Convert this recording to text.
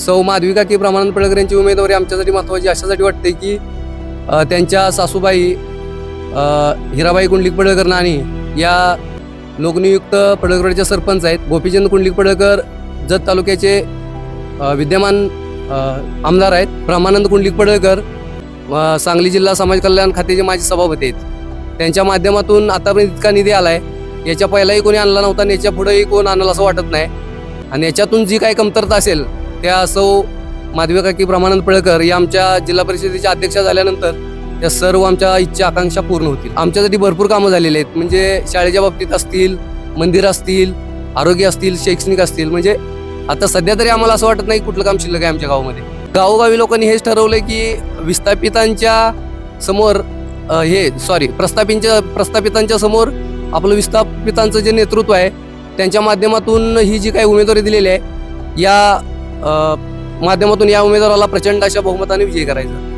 सौ माधविका की ब्रह्मानंद पडळकर यांची उमेदवारी आमच्यासाठी महत्त्वाची अशासाठी वाटते की त्यांच्या सासूबाई हिराबाई कुंडलिक पडळकर नाणी या लोकनियुक्त पडळकरच्या सरपंच आहेत. गोपीचंद कुंडलिक पडळकर जत तालुक्याचे विद्यमान आमदार आहेत. ब्रह्मानंद कुंडलिक पडळकर सांगली जिल्हा समाज कल्याण खात्याचे माजी सभापती आहेत. त्यांच्या माध्यमातून आतापर्यंत इतका निधी आला आहे, याच्या पहिलाही कोणी आणला नव्हता आणि याच्या पुढेही कोण आणलं असं वाटत नाही. आणि याच्यातून जी काही कमतरता असेल त्या सौ माधविका की ब्रह्मानंद पडळकर या आमच्या जिल्हा परिषदेच्या अध्यक्षा झाल्यानंतर त्या सर्व आमच्या इच्छा आकांक्षा पूर्ण होतील. आमच्यासाठी भरपूर कामं झालेली आहेत, म्हणजे शाळेच्या बाबतीत असतील, मंदिर असतील, आरोग्य असतील, शैक्षणिक असतील. म्हणजे आता सध्या तरी आम्हाला असं वाटत नाही कुठलं काम शिल्लक आहे आमच्या गावामध्ये. गावोगावी लोकांनी हेच ठरवलं की विस्थापितांच्या समोर प्रस्थापितांच्या समोर आपलं विस्थापितांचं जे नेतृत्व आहे त्यांच्या माध्यमातून ही जी काही उमेदवारी दिलेली आहे या माध्यमातून या उमेदवाराला प्रचंड अशा बहुमताने विजयी करायचं.